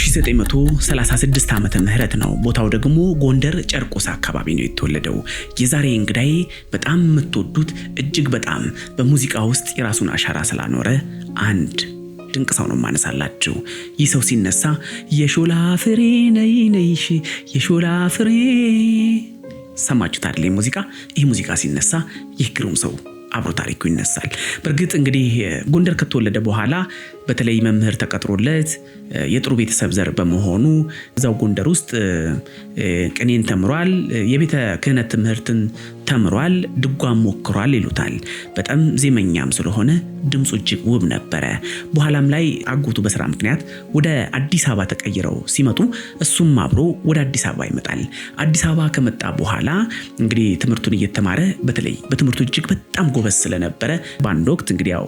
በ1936 ዓመተ ምህረት ነው። ቦታው ደግሞ ጎንደር ጨርቆስ አካባቢ ነው የተወለደው። የዛሬ እንግዳይ በጣም የምትወዱት እጅግ በጣም በሙዚቃ ውስጥ የራሱን አሻራ ስላኖረ አንድ ድንቅ ሰው ነው ማነሳላችሁ። ይህ ሰው ሲነሳ የሾላ ፍሬ ነይ ነይሽ የሾላ ፍሬ ሰማችሁት አይደል? ይህ ሙዚቃ ሲነሳ ይህ ግሩም ሰው አብሮ ታሪኩ ይነሳል። በእርግጥ እንግዲህ ጎንደር ከተወለደ በኋላ በተለይ መምህር ተቀጥሮለት የጥሩ ቤተሰብ ዘር በመሆኑ እዛው ጎንደር ውስጥ ቅኔን ተምሯል። የቤተ ክህነት ትምህርትን ተምሯል። ድጓም ሞክሯል ይሉታል። በጣም ዜመኛም ስለሆነ ድምፁ እጅግ ውብ ነበረ። በኋላም ላይ አጎቱ በስራ ምክንያት ወደ አዲስ አበባ ተቀይረው ሲመጡ እሱም አብሮ ወደ አዲስ አበባ ይመጣል። አዲስ አበባ ከመጣ በኋላ እንግዲህ ትምህርቱን እየተማረ በተለይ በትምህርቱ እጅግ በጣም ጎበዝ ስለነበረ በአንድ ወቅት እንግዲህ ያው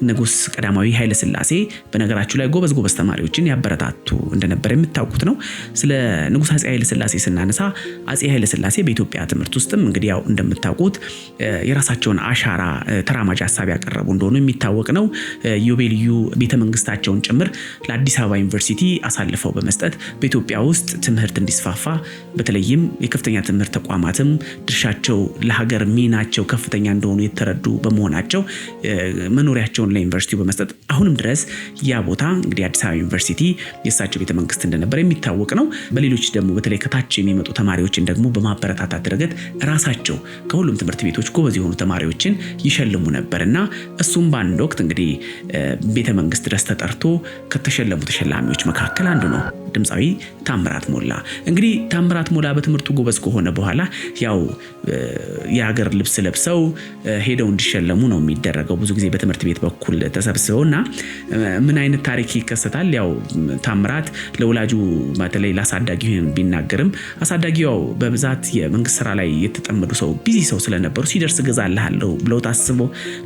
ንጉስ ቀዳማዊ ኃይለ ሥላሴ በነገራችሁ ላይ ጎበዝ ተማሪዎችን ያበረታቱ እንደነበር የምታውቁት ነው። ስለ ንጉስ አጼ ኃይለ ሥላሴ ስናነሳ አጼ ኃይለ ሥላሴ በኢትዮጵያ ትምህርት ውስጥም እንግዲህ ያው እንደምታውቁት የራሳቸውን አሻራ ተራማጅ ሐሳብ ያቀረቡ እንደሆኑ የሚታወቅ ነው። ዮቤልዩ ቤተ መንግስታቸውን ጭምር ለአዲስ አበባ ዩኒቨርሲቲ አሳልፈው በመስጠት በኢትዮጵያ ውስጥ ትምህርት እንዲስፋፋ በተለይም የከፍተኛ ትምህርት ተቋማትም ድርሻቸው ለሀገር ሚናቸው ከፍተኛ እንደሆኑ የተረዱ በመሆናቸው መኖሪያቸው ለዩኒቨርሲቲው በመስጠት አሁንም ድረስ ያ ቦታ እንግዲህ አዲስ አበባ ዩኒቨርሲቲ የእሳቸው ቤተ መንግስት እንደነበር የሚታወቅ ነው። በሌሎች ደግሞ በተለይ ከታች የሚመጡ ተማሪዎችን ደግሞ በማበረታታት ረገድ ራሳቸው ከሁሉም ትምህርት ቤቶች ጎበዝ የሆኑ ተማሪዎችን ይሸልሙ ነበርና እሱም በአንድ ወቅት እንግዲህ ቤተ መንግስት ድረስ ተጠርቶ ከተሸለሙ ተሸላሚዎች መካከል አንዱ ነው። ድምፃዊ ታምራት ሞላ። እንግዲህ ታምራት ሞላ በትምህርቱ ጎበዝ ከሆነ በኋላ ያው የሀገር ልብስ ለብሰው ሄደው እንዲሸለሙ ነው የሚደረገው ብዙ ጊዜ በትምህርት ቤት በኩል ተሰብስበውና ምን አይነት ታሪክ ይከሰታል? ያው ታምራት ለወላጁ በተለይ ላሳዳጊው ቢናገርም አሳዳጊው በብዛት የመንግስት ስራ ላይ የተጠመዱ ሰው ቢዚ ሰው ስለነበሩ ሲደርስ ገዛልሃለሁ ብለው ታስቦ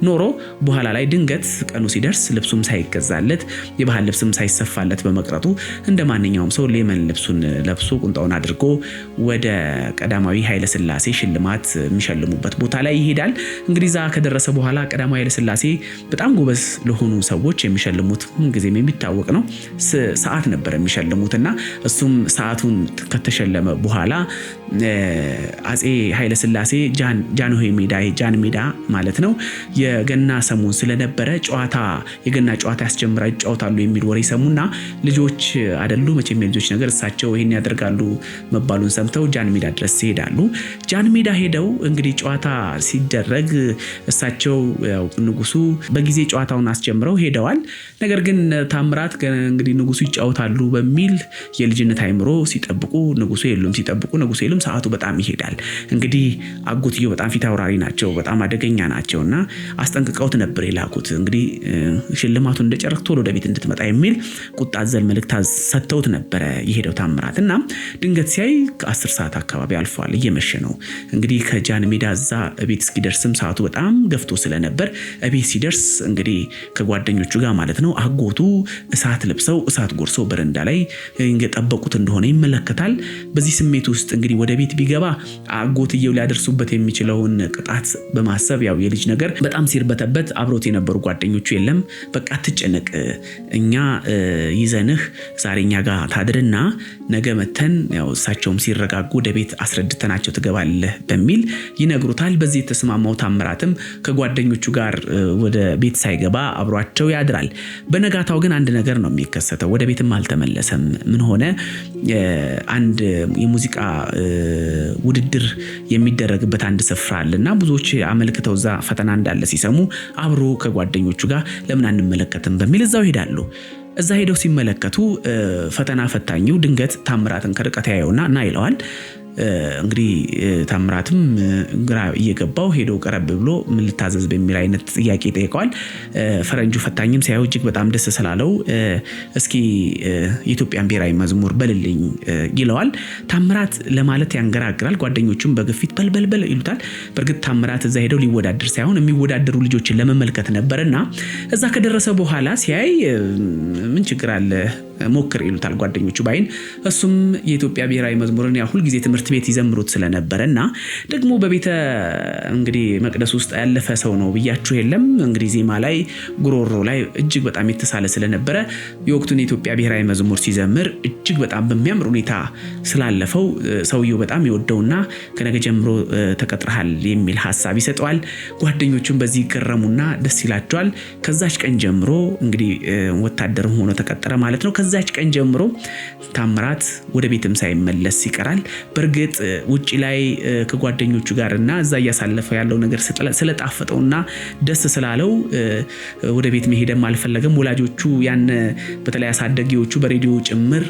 ኖሮ በኋላ ላይ ድንገት ቀኑ ሲደርስ ልብሱም ሳይገዛለት የባህል ልብስም ሳይሰፋለት በመቅረቱ እንደማንኛውም ሰው ሌመን ልብሱን ለብሶ ቁንጣውን አድርጎ ወደ ቀዳማዊ ኃይለ ሥላሴ ሽልማት የሚሸልሙበት ቦታ ላይ ይሄዳል። እንግዲህ ዛ ከደረሰ በኋላ ቀዳማዊ ኃይለ ሥላሴ በጣም ጎበዝ ለሆኑ ሰዎች የሚሸልሙት ጊዜም የሚታወቅ ነው ሰዓት ነበር የሚሸልሙትና እሱም ሰዓቱን ከተሸለመ በኋላ አጼ ኃይለ ሥላሴ ጃንሆይ ሜዳ ማለት ነው የገና ሰሞን ስለነበረ የገና ጨዋታ ያስጀምራ ይጫወታሉ የሚል ወሬ ሰሙና ልጆች አይደሉ መቼም የልጆች ነገር እሳቸው ይሄን ያደርጋሉ መባሉን ሰምተው ጃን ሜዳ ድረስ ይሄዳሉ። ጃን ሜዳ ሄደው እንግዲህ ጨዋታ ሲደረግ እሳቸው ያው ንጉሱ በጊዜ ጨዋታውን አስጀምረው ሄደዋል። ነገር ግን ታምራት እንግዲህ ንጉሱ ይጫወታሉ በሚል የልጅነት አይምሮ ሲጠብቁ ንጉሱ የሉም ሰዓቱ በጣም ይሄዳል። እንግዲህ አጎትየው በጣም ፊት አውራሪ ናቸው፣ በጣም አደገኛ ናቸውና አስጠንቅቀውት ነበር የላኩት። እንግዲህ ሽልማቱን እንደጨረክ ቶሎ ወደ ቤት እንድትመጣ የሚል ቁጣ አዘል መልእክት ሰጥተውት ነበረ የሄደው ታምራትና ድንገት ሲያይ 10 ሰዓት አካባቢ አልፏል፣ እየመሸ ነው። እንግዲህ ከጃን ሜዳ እዛ ቤት እስኪደርስም ሰዓቱ በጣም ገፍቶ ስለነበር ቤት ሲደርስ እንግዲህ ከጓደኞቹ ጋር ማለት ነው አጎቱ እሳት ለብሰው እሳት ጎርሰው በረንዳ ላይ እየጠበቁት እንደሆነ ይመለከታል። በዚህ ስሜት ውስጥ እንግዲህ ወደ ቤት ቢገባ አጎትየው ሊያደርሱበት የሚችለውን ቅጣት በማሰብ ያው የልጅ ነገር በጣም ሲርበተበት አብሮት የነበሩ ጓደኞቹ የለም በቃ አትጨነቅ፣ እኛ ይዘንህ ዛሬኛ ጋር ታድርና ነገ መተን ያው እሳቸውም ሲረጋጉ ወደ ቤት አስረድተናቸው ትገባለህ በሚል ይነግሩታል። በዚህ የተስማማው ታምራትም ከጓደኞቹ ጋር ወደ ቤት ሳይገባ አብሯቸው ያድራል። በነጋታው ግን አንድ ነገር ነው የሚከሰተው። ወደ ቤትም አልተመለሰም። ምን ሆነ? አንድ የሙዚቃ ውድድር የሚደረግበት አንድ ስፍራ አለና ብዙዎች አመልክተው እዛ ፈተና እንዳለ ሲሰሙ አብሮ ከጓደኞቹ ጋር ለምን አንመለከትም በሚል እዛው ሄዳሉ። እዛ ሄደው ሲመለከቱ ፈተና ፈታኙ ድንገት ታምራትን ከርቀት ያየውና ና ይለዋል። እንግዲህ ታምራትም ግራ እየገባው ሄዶ ቀረብ ብሎ ምን ልታዘዝ በሚል አይነት ጥያቄ ጠይቀዋል። ፈረንጁ ፈታኝም ሲያየው እጅግ በጣም ደስ ስላለው እስኪ የኢትዮጵያን ብሔራዊ መዝሙር በልልኝ ይለዋል። ታምራት ለማለት ያንገራግራል። ጓደኞቹም በግፊት በልበልበል ይሉታል። በእርግጥ ታምራት እዛ ሄደው ሊወዳደር ሳይሆን የሚወዳደሩ ልጆችን ለመመልከት ነበርና እዛ ከደረሰ በኋላ ሲያይ ምን ችግር አለ ሞክር ይሉታል ጓደኞቹ ባይን። እሱም የኢትዮጵያ ብሔራዊ መዝሙርን ያ ሁሉ ጊዜ ትምህርት ቤት ይዘምሩት ስለነበረና ደግሞ በቤተ እንግዲህ መቅደስ ውስጥ ያለፈ ሰው ነው ብያችሁ የለም እንግዲህ ዜማ ላይ ጉሮሮ ላይ እጅግ በጣም የተሳለ ስለነበረ የወቅቱን የኢትዮጵያ ብሔራዊ መዝሙር ሲዘምር እጅግ በጣም በሚያምር ሁኔታ ስላለፈው ሰውየው በጣም ይወደውና ከነገ ጀምሮ ተቀጥረሃል የሚል ሐሳብ ይሰጠዋል። ጓደኞቹም በዚህ ገረሙና ደስ ይላቸዋል። ከዛች ቀን ጀምሮ እንግዲህ ወታደር ሆኖ ተቀጠረ ማለት ነው። ከዛች ቀን ጀምሮ ታምራት ወደ ቤትም ሳይመለስ ይቀራል። በርግጥ ውጪ ላይ ከጓደኞቹ ጋርና እዛ እያሳለፈ ያለው ነገር ስለጣፈጠውና ደስ ስላለው ወደ ቤት መሄድም አልፈለገም። ወላጆቹ ያን በተለይ አሳደጊዎቹ በሬዲዮ ጭምር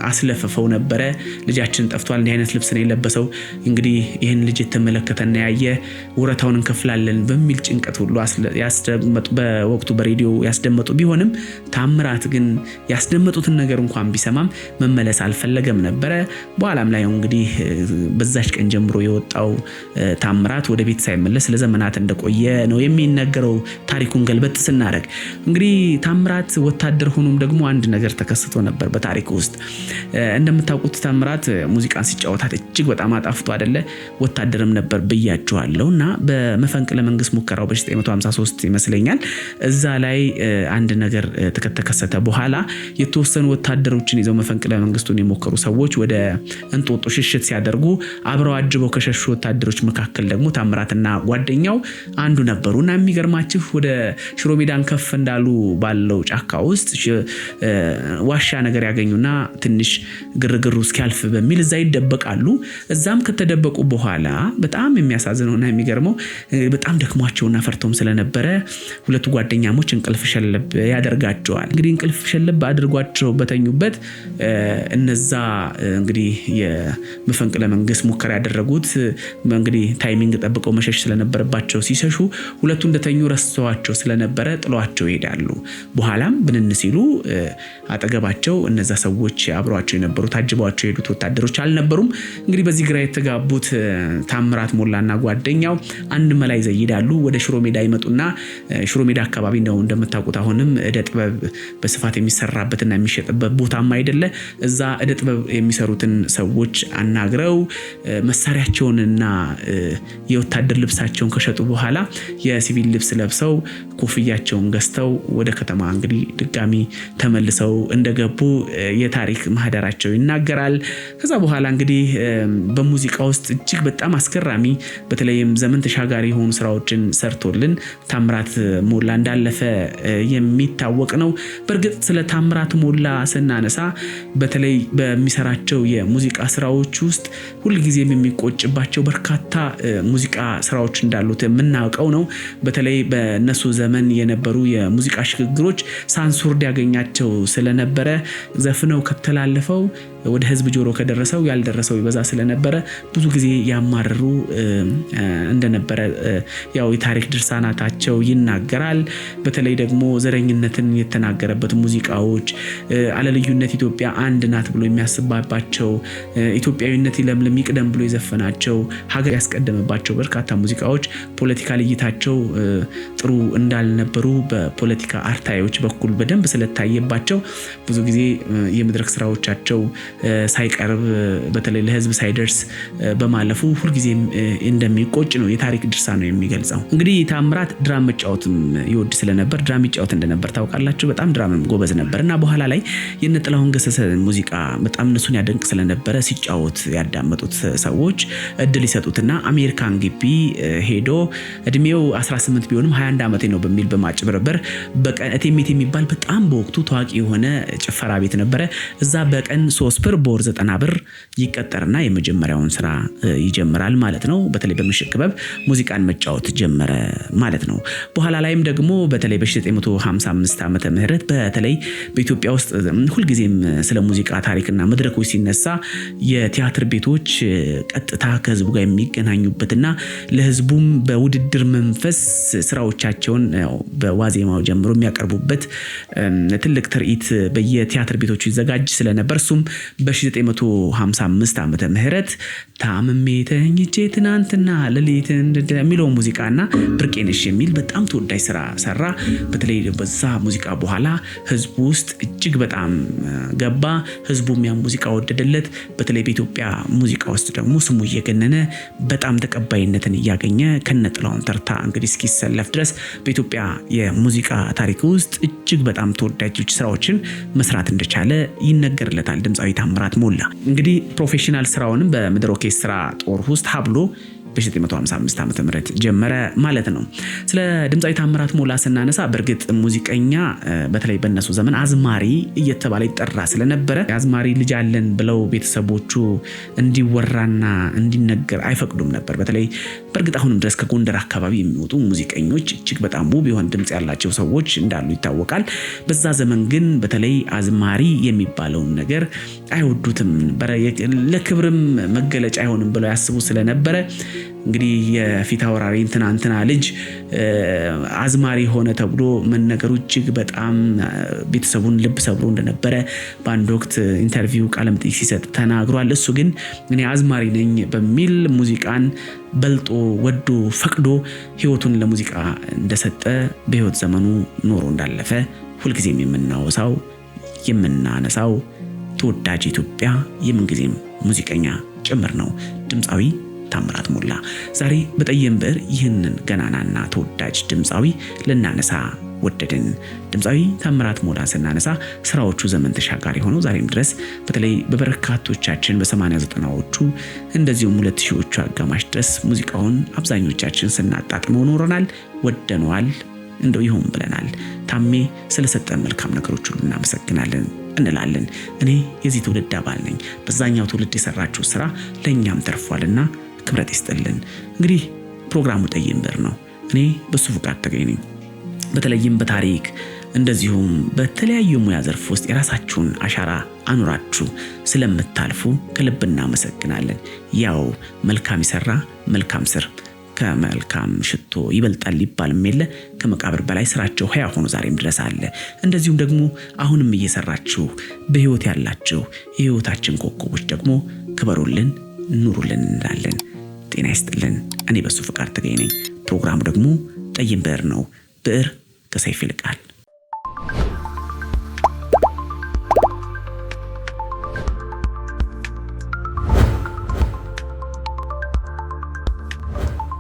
አስለፈፈው ነበረ። ልጃችን ጠፍቷል፣ እንዲህ አይነት ልብስ ነው የለበሰው፣ እንግዲህ ይህን ልጅ የተመለከተና ያየ ወረታውን እንከፍላለን በሚል ጭንቀት ሁሉ ያስደመጡ በወቅቱ በሬዲዮ ያስደመጡ ቢሆንም ታምራት ግን ያስደመጡትን ነገር እንኳን ቢሰማም መመለስ አልፈለገም ነበረ። በኋላም ላይ እንግዲህ በዛች ቀን ጀምሮ የወጣው ታምራት ወደ ቤት ሳይመለስ ለዘመናት እንደቆየ ነው የሚነገረው። ታሪኩን ገልበጥ ስናደርግ እንግዲህ ታምራት ወታደር ሆኖም ደግሞ አንድ ነገር ተከስቶ ነበር በታሪኩ ውስጥ። እንደምታውቁት ታምራት ሙዚቃን ሲጫወታት እጅግ በጣም አጣፍጦ አይደለ ወታደርም ነበር ብያችኋለሁና በመፈንቅለ መንግስት ሙከራው በ1953 ይመስለኛል እዛ ላይ አንድ ነገር ተከሰተ። በኋላ የተወሰኑ ወታደሮችን ይዘው መፈንቅለ መንግስቱን የሞከሩ ሰዎች ወደ እንጦጦ ሽሽት ሲያደርጉ አብረው አጅበው ከሸሹ ወታደሮች መካከል ደግሞ ታምራትና ጓደኛው አንዱ ነበሩና የሚገርማችሁ ወደ ሽሮ ሜዳን ከፍ እንዳሉ ባለው ጫካ ውስጥ ዋሻ ነገር ያገኙና ትንሽ ግርግሩ እስኪያልፍ በሚል እዛ ይደበቃሉ። እዛም ከተደበቁ በኋላ በጣም የሚያሳዝነውና የሚገርመው በጣም ደክሟቸውና ፈርተውም ስለነበረ ሁለቱ ጓደኛሞች እንቅልፍ ሸለብ ያደርጋቸዋል። እንግዲህ እንቅልፍ ሸለብ አድርጓቸው በተኙበት እነዛ እንግዲህ የመፈንቅለ መንግስት ሙከራ ያደረጉት እንግዲህ ታይሚንግ ጠብቀው መሸሽ ስለነበረባቸው ሲሸሹ ሁለቱ እንደተኙ ረስተዋቸው ስለነበረ ጥሏቸው ይሄዳሉ። በኋላም ብንን ሲሉ አጠገባቸው እነዛ ሰዎች አብሯቸው የነበሩት አጅበዋቸው የሄዱት ወታደሮች አልነበሩም። እንግዲህ በዚህ ግራ የተጋቡት ታምራት ሞላና ጓደኛው አንድ መላ ይዘይዳሉ። ወደ ሽሮ ሜዳ ይመጡና ሽሮ ሜዳ አካባቢ ነው እንደምታውቁት አሁንም እደ ጥበብ በስፋት የሚሰራበትና የሚሸጥበት ቦታም አይደለ። እዛ እደ ጥበብ የሚሰሩትን ሰዎች አናግረው መሳሪያቸውንና የወታደር ልብሳቸውን ከሸጡ በኋላ የሲቪል ልብስ ለብሰው ኮፍያቸውን ገዝተው ወደ ከተማ እንግዲህ ድጋሚ ተመልሰው እንደገቡ የታሪክ ማህደራቸው ይናገራል። ከዛ በኋላ እንግዲህ በሙዚቃ ውስጥ እጅግ በጣም አስገራሚ በተለይም ዘመን ተሻጋሪ የሆኑ ስራዎችን ሰርቶልን ታምራት ሞላ እንዳለፈ የሚታወቅ ነው። በእርግጥ ስለ ታምራት ሞላ ስናነሳ በተለይ በሚሰራቸው የሙዚቃ ስራዎች ውስጥ ሁልጊዜም የሚቆጭባቸው በርካታ ሙዚቃ ስራዎች እንዳሉት የምናውቀው ነው። በተለይ በነሱ ዘመን የነበሩ የሙዚቃ ሽግግሮች ሳንሱርድ ያገኛቸው ስለነበረ ዘፍነው ከተላለፈው ወደ ህዝብ ጆሮ ከደረሰው ያልደረሰው ይበዛ ስለነበረ ብዙ ጊዜ ያማረሩ እንደነበረ ያው የታሪክ ድርሳናታቸው ይናገራል። በተለይ ደግሞ ዘረኝነትን የተናገረበት ሙዚቃዎች፣ አለልዩነት ኢትዮጵያ አንድ ናት ብሎ የሚያስባባቸው፣ ኢትዮጵያዊነት ይለምልም ይቅደም ብሎ የዘፈናቸው፣ ሀገር ያስቀደመባቸው በርካታ ሙዚቃዎች ፖለቲካል እይታቸው ጥሩ እንዳልነበሩ በፖለቲካ አርታዮች በኩል በደንብ ስለታየባቸው ብዙ ጊዜ የመድረክ ስራዎቻቸው ሳይቀርብ በተለይ ለህዝብ ሳይደርስ በማለፉ ሁልጊዜም እንደሚቆጭ ነው የታሪክ ድርሳኑ የሚገልጸው። እንግዲህ ታምራት ድራም መጫወትም ይወድ ስለነበር ድራም ይጫወት እንደነበር ታውቃላችሁ። በጣም ድራምም ጎበዝ ነበርና በኋላ ላይ የነጥላሁን ገሰሰ ሙዚቃ በጣም እነሱን ያደንቅ ስለነበረ ሲጫወት ያዳመጡት ሰዎች እድል ይሰጡትና አሜሪካን ግቢ ሄዶ እድሜው 18 ቢሆንም 21 ዓመቴ ነው በሚል በማጭበርበር በቀን እቴሜት የሚባል በጣም በወቅቱ ታዋቂ የሆነ ጭፈራ ቤት ነበረ። እዛ በቀን 3 ብር በወር 90 ብር ይቀጠርና የመጀመሪያውን ስራ ይጀምራል ማለት ነው። በተለይ በምሽት ክበብ ሙዚቃን መጫወት ጀመረ ማለት ነው። በኋላ ላይም ደግሞ በተለይ በ1955 ዓመተ ምህረት በተለይ በኢትዮጵያ ውስጥ ሁልጊዜም ስለ ሙዚቃ ታሪክና መድረኮች ሲነሳ የቲያትር ቤቶች ቀጥታ ከህዝቡ ጋር የሚገናኙበትና ለህዝቡም በውድድር መንፈስ ስራዎቻቸውን በዋዜማው ጀምሮ የሚያቀርቡበት ትልቅ ትርኢት በየቲያትር ቤቶቹ ይዘጋጅ ስለነበር እሱም በ1955 ዓመተ ምህረት ታምሜ ተኝቼ ትናንትና ሌሊት እንደሚለው ሙዚቃና ብርቄነሽ የሚል በጣም ተወዳጅ ስራ ሰራ። በተለይ በዛ ሙዚቃ በኋላ ህዝቡ ውስጥ እጅግ በጣም ገባ። ህዝቡም ያ ሙዚቃ ወደደለት። በተለይ በኢትዮጵያ ሙዚቃ ውስጥ ደግሞ ስሙ እየገነነ በጣም ተቀባይነትን እያገኘ ከነጥላውን ተርታ እንግዲህ እስኪሰለፍ ድረስ በኢትዮጵያ የሙዚቃ ታሪክ ውስጥ እጅግ በጣም ተወዳጆች ስራዎችን መስራት እንደቻለ ይነገርለታል ድምፃዊ ታምራት ሞላ። እንግዲህ ፕሮፌሽናል ስራውንም በምድር ኦርኬስትራ ጦር ውስጥ ሀብሎ በ1955 ዓመተ ምህረት ጀመረ ማለት ነው። ስለ ድምፃዊ ታምራት ሞላ ስናነሳ በእርግጥ ሙዚቀኛ በተለይ በነሱ ዘመን አዝማሪ እየተባለ ይጠራ ስለነበረ አዝማሪ ልጅ አለን ብለው ቤተሰቦቹ እንዲወራና እንዲነገር አይፈቅዱም ነበር። በተለይ በእርግጥ አሁንም ድረስ ከጎንደር አካባቢ የሚወጡ ሙዚቀኞች እጅግ በጣም ውብ የሆነ ድምጽ ያላቸው ሰዎች እንዳሉ ይታወቃል። በዛ ዘመን ግን በተለይ አዝማሪ የሚባለውን ነገር አይወዱትም። ለክብርም መገለጫ አይሆንም ብለው ያስቡ ስለነበረ እንግዲህ የፊት አውራሪ እንትና ልጅ አዝማሪ ሆነ ተብሎ መነገሩ እጅግ በጣም ቤተሰቡን ልብ ሰብሮ እንደነበረ በአንድ ወቅት ኢንተርቪው ቃለ መጠይቅ ሲሰጥ ተናግሯል። እሱ ግን እኔ አዝማሪ ነኝ በሚል ሙዚቃን በልጦ ወዶ ፈቅዶ ህይወቱን ለሙዚቃ እንደሰጠ በህይወት ዘመኑ ኖሮ እንዳለፈ ሁልጊዜም የምናነሳው ተወዳጅ ኢትዮጵያ የምንጊዜም ሙዚቀኛ ጭምር ነው ድምፃዊ ታምራት ሞላ። ዛሬ በጠየም ብዕር ይህንን ገናናና ተወዳጅ ድምፃዊ ልናነሳ ወደድን። ድምፃዊ ታምራት ሞላ ስናነሳ ስራዎቹ ዘመን ተሻጋሪ ሆነው ዛሬም ድረስ በተለይ በበርካቶቻችን በ80-90ዎቹ እንደዚሁም 2000ዎቹ አጋማሽ ድረስ ሙዚቃውን አብዛኞቻችን ስናጣጥመው ኖረናል፣ ወደነዋል፣ እንደው ይሁን ብለናል። ታሜ ስለሰጠን መልካም ነገሮች ሁሉ እናመሰግናለን እንላለን። እኔ የዚህ ትውልድ አባል ነኝ። በዛኛው ትውልድ የሰራችው ስራ ለኛም ተርፏልና ክብረት ይስጥልን። እንግዲህ ፕሮግራሙ ጠይም ብዕር ነው። እኔ በሱ ፍቃድ ተገኘኝ። በተለይም በታሪክ እንደዚሁም በተለያዩ ሙያ ዘርፍ ውስጥ የራሳችሁን አሻራ አኑራችሁ ስለምታልፉ ከልብ እናመሰግናለን። ያው መልካም ይሰራ መልካም ስር ከመልካም ሽቶ ይበልጣል ሊባልም የለ። ከመቃብር በላይ ስራቸው ሕያው ሆኖ ዛሬም ድረስ አለ። እንደዚሁም ደግሞ አሁንም እየሰራችሁ በህይወት ያላችሁ የህይወታችን ኮከቦች ደግሞ ክበሩልን፣ ኑሩልን እንላለን። ጤና ይስጥልን። እኔ በሱ ፍቃድ ተገኘኝ። ፕሮግራሙ ደግሞ ጠይም ብዕር ነው። ብዕር ከሰይፍ ይልቃል።